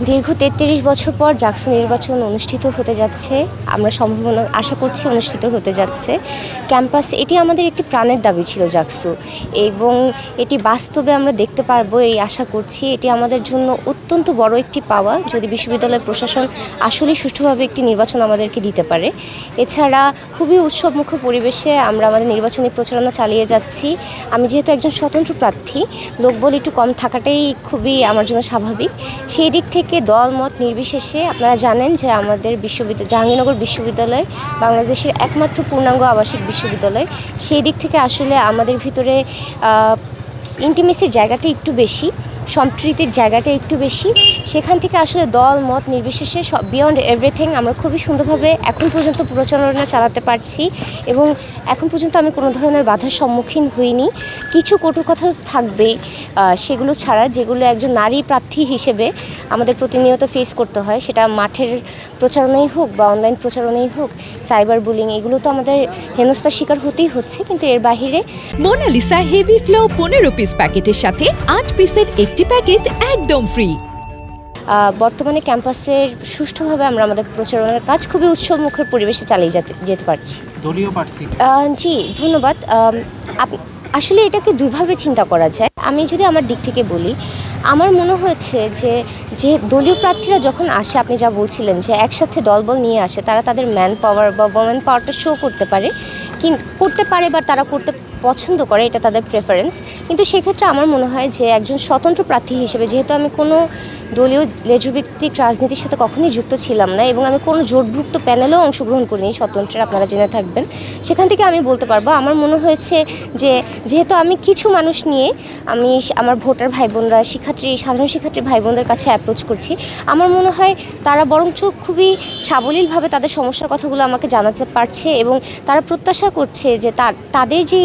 দীর্ঘ ৩৩ বছর পর জাকসু নির্বাচন অনুষ্ঠিত হতে যাচ্ছে। আমরা সম্ভাবনা আশা করছি অনুষ্ঠিত হতে যাচ্ছে ক্যাম্পাস। এটি আমাদের একটি প্রাণের দাবি ছিল জাকসু, এবং এটি বাস্তবে আমরা দেখতে পারবো এই আশা করছি। এটি আমাদের জন্য অত্যন্ত বড় একটি পাওয়া যদি বিশ্ববিদ্যালয়ের প্রশাসন আসলেই সুষ্ঠুভাবে একটি নির্বাচন আমাদেরকে দিতে পারে। এছাড়া খুবই উৎসবমুখর পরিবেশে আমরা আমাদের নির্বাচনী প্রচারণা চালিয়ে যাচ্ছি। আমি যেহেতু একজন স্বতন্ত্র প্রার্থী, লোকবল একটু কম থাকাটাই খুবই আমার জন্য স্বাভাবিক। সেই দিক থেকে দল মত নির্বিশেষে আপনারা জানেন যে আমাদের জাহাঙ্গীরনগর বিশ্ববিদ্যালয় বাংলাদেশের একমাত্র পূর্ণাঙ্গ আবাসিক বিশ্ববিদ্যালয়। সেই দিক থেকে আসলে আমাদের ভিতরে ইন্টিমেসির জায়গাটা একটু বেশি, সম্প্রীতির জায়গাটা একটু বেশি। সেখান থেকে আসলে দল মত নির্বিশেষে বিয়ন্ড এভরিথিং আমরা খুবই সুন্দরভাবে এখন পর্যন্ত প্রচারণা চালাতে পারছি, এবং এখন পর্যন্ত আমি কোনো ধরনের বাধার সম্মুখীন হইনি। কিছু কটু কথা থাকবেই, সেগুলো ছাড়া যেগুলো একজন নারী প্রার্থী হিসেবে আমাদের প্রতিনিয়ত ফেস করতে হয়, সেটা মাঠের প্রচারণাই হোক বা অনলাইন প্রচারণাই হোক, সাইবার বুলিং, এগুলো তো আমাদের হেনস্থার শিকার হতেই হচ্ছে। কিন্তু এর বাহিরে মোনালিসা হেভি ফ্লো 15 পিস প্যাকেটের সাথে 8 পিসের একটি প্যাকেট একদম ফ্রি। বর্তমানে ক্যাম্পাসের সুষ্ঠুভাবে আমরা আমাদের প্রচারণার কাজ খুবই উৎসবমুখর পরিবেশে চালিয়ে যেতে পারছি। দলীয় প্রার্থী জি, ধন্যবাদ। আসলে এটাকে দুইভাবে চিন্তা করা যায়। আমি যদি আমার দিক থেকে বলি, আমার মনে হয়েছে যে দলীয় প্রার্থীরা যখন আসে, আপনি যা বলছিলেন যে একসাথে দলবল নিয়ে আসে, তারা তাদের ম্যান পাওয়ার বা ওমেন পাওয়ারটা শো করতে পারে বা তারা করতে পছন্দ করে, এটা তাদের প্রেফারেন্স। কিন্তু সেক্ষেত্রে আমার মনে হয় যে একজন স্বতন্ত্র প্রার্থী হিসেবে, যেহেতু আমি কোনো দলীয় লেজুভিত্তিক রাজনীতির সাথে কখনোই যুক্ত ছিলাম না, এবং আমি কোনো জোটভুক্ত প্যানেলেও অংশগ্রহণ করিনি স্বতন্ত্রের, আপনারা জেনে থাকবেন। সেখান থেকে আমি বলতে পারবো, আমার মনে হয়েছে যে যেহেতু আমি কিছু মানুষ নিয়ে আমি আমার ভোটার ভাই বোনরা, সাধারণ শিক্ষার্থী ভাই বোনদের কাছে অ্যাপ্রোচ করছি, আমার মনে হয় তারা বরঞ্চ খুবই সাবলীলভাবে তাদের সমস্যার কথাগুলো আমাকে জানাতে পারছে, এবং তারা প্রত্যাশা করছে যে তাদের যে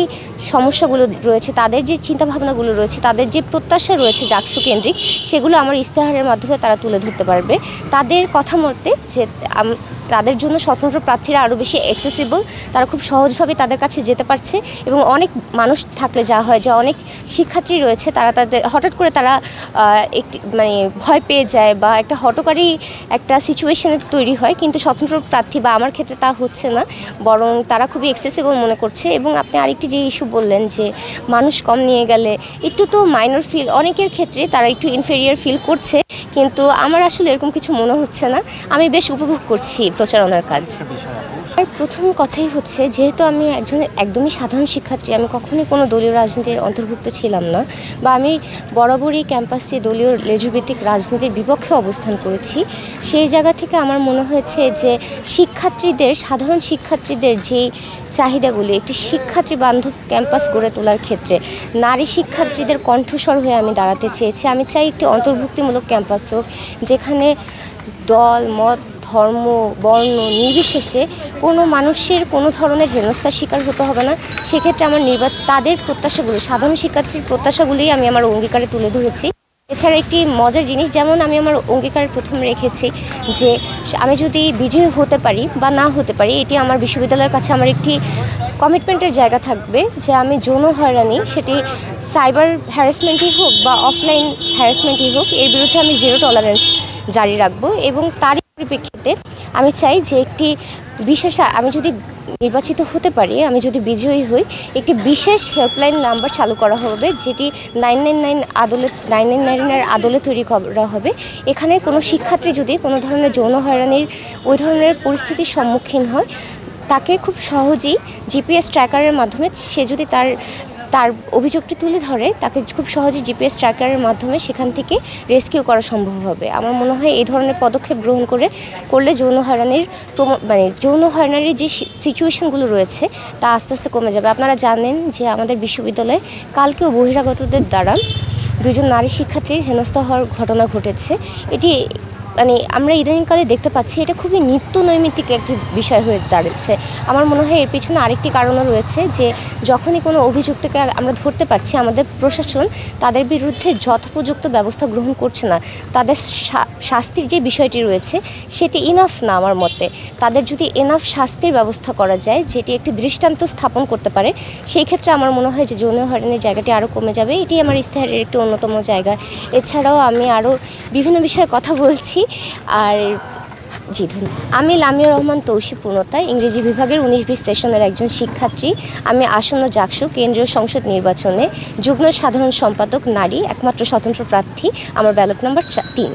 সমস্যাগুলো রয়েছে, তাদের যে চিন্তাভাবনাগুলো রয়েছে, তাদের যে প্রত্যাশা রয়েছে জাকসু কেন্দ্রিক, সেগুলো আমার ইস্তেহারের মাধ্যমে তারা তুলে ধরতে পারবে। তাদের কথা মতে যে তাদের জন্য স্বতন্ত্র প্রার্থীরা আরও বেশি অ্যাক্সেসিবল, তারা খুব সহজভাবে তাদের কাছে যেতে পারছে। এবং অনেক মানুষ থাকলে যা হয় যে অনেক শিক্ষার্থী রয়েছে, তাদের হঠাৎ করে তারা একটি ভয় পেয়ে যায় বা একটা হঠকারী একটা সিচুয়েশনে তৈরি হয়। কিন্তু স্বতন্ত্র প্রার্থী বা আমার ক্ষেত্রে তা হচ্ছে না, বরং তারা খুবই অ্যাক্সেসিবল মনে করছে। এবং আপনি আরেকটি যে ইস্যু বললেন যে মানুষ কম নিয়ে গেলে একটু তো মাইনর ফিল, অনেকের ক্ষেত্রে তারা একটু ইনফেরিয়ার ফিল করছে, কিন্তু আমার আসলে এরকম কিছু মনে হচ্ছে না। আমি বেশ উপভোগ করছি প্রচারণার কাজ। আর প্রথম কথাই হচ্ছে, যেহেতু আমি একদমই সাধারণ শিক্ষার্থী, আমি কখনোই কোনো দলীয় রাজনীতির অন্তর্ভুক্ত ছিলাম না, বা আমি বরাবরই ক্যাম্পাসে দলীয় লেজুভিত্তিক রাজনীতির বিপক্ষে অবস্থান করেছি। সেই জায়গা থেকে আমার মনে হয়েছে যে সাধারণ শিক্ষার্থীদের যে চাহিদাগুলি, একটি শিক্ষার্থী বান্ধব ক্যাম্পাস গড়ে তোলার ক্ষেত্রে নারী শিক্ষার্থীদের কণ্ঠস্বর হয়ে আমি দাঁড়াতে চেয়েছি। আমি চাই একটি অন্তর্ভুক্তিমূলক ক্যাম্পাস হোক, যেখানে দল মত ধর্ম বর্ণ নির্বিশেষে কোনো মানুষের কোনো ধরনের হেনস্থার শিকার হতে হবে না। সেক্ষেত্রে আমার তাদের প্রত্যাশাগুলো, সাধারণ শিক্ষার্থীর প্রত্যাশাগুলিই আমি আমার অঙ্গীকারে তুলে ধরেছি। এছাড়া একটি মজার জিনিস, যেমন আমি আমার অঙ্গীকারে প্রথম রেখেছি যে আমি যদি বিজয়ী হতে পারি বা না হতে পারি, এটি আমার বিশ্ববিদ্যালয়ের কাছে আমার একটি কমিটমেন্টের জায়গা থাকবে যে আমি যৌন হয়রানি, সেটি সাইবার হ্যারাসমেন্টই হোক বা অফলাইন হ্যারাসমেন্টই হোক, এর বিরুদ্ধে আমি জিরো টলারেন্স জারি রাখবো। এবং তারই পরিপ্রেক্ষিতে আমি চাই যে আমি যদি নির্বাচিত হতে পারি, আমি যদি বিজয়ী হই, একটি বিশেষ হেল্পলাইন নাম্বার চালু করা হবে, যেটি 999 আদলে তৈরি করা হবে। এখানে কোনো শিক্ষার্থী যদি কোনো ধরনের যৌন হয়রানির ওই ধরনের পরিস্থিতির সম্মুখীন হয়, তাকে খুব সহজেই জিপিএস ট্র্যাকারের মাধ্যমে, সে যদি তার অভিযোগটি তুলে ধরে, তাকে খুব সহজে জিপিএস ট্র্যাকারের মাধ্যমে সেখান থেকে রেস্কিউ করা সম্ভব হবে। আমার মনে হয় এই ধরনের পদক্ষেপ গ্রহণ করলে যৌন হয়রানির যে সিচুয়েশনগুলো রয়েছে তা আস্তে আস্তে কমে যাবে। আপনারা জানেন যে আমাদের বিশ্ববিদ্যালয়ে কালকেও বহিরাগতদের দ্বারা 2জন নারী শিক্ষার্থীর হেনস্থা হওয়ার ঘটনা ঘটেছে। এটি মানে আমরা ইদানিংকালে দেখতে পাচ্ছি এটা খুবই নিত্য নৈমিত্তিক একটি বিষয় হয়ে দাঁড়াচ্ছে। আমার মনে হয় এর পিছনে আরেকটি কারণও রয়েছে যে যখনই কোনো অভিযুক্তকে আমরা ধরতে পারছি, আমাদের প্রশাসন তাদের বিরুদ্ধে যথোপযুক্ত ব্যবস্থা গ্রহণ করছে না। তাদের শাস্তির যে বিষয়টি রয়েছে সেটি ইনাফ না আমার মতে। তাদের যদি এনাফ শাস্তির ব্যবস্থা করা যায়, যেটি একটি দৃষ্টান্ত স্থাপন করতে পারে, সেই ক্ষেত্রে আমার মনে হয় যে যৌন হয়রানির জায়গাটি আরও কমে যাবে। এটি আমার ইশতেহারের একটি অন্যতম জায়গা। এছাড়াও আমি আরও বিভিন্ন বিষয়ে কথা বলছি। আর জি ধন্যবাদ। আমি লামিয়া রহমান তৌসি পূর্ণতা, ইংরেজি বিভাগের 19-20 সেশনের একজন শিক্ষার্থী। আমি আসন্ন জাকসু কেন্দ্রীয় সংসদ নির্বাচনে যুগ্ম সাধারণ সম্পাদক, নারী, একমাত্র স্বতন্ত্র প্রার্থী। আমার ব্যালট নম্বর 3।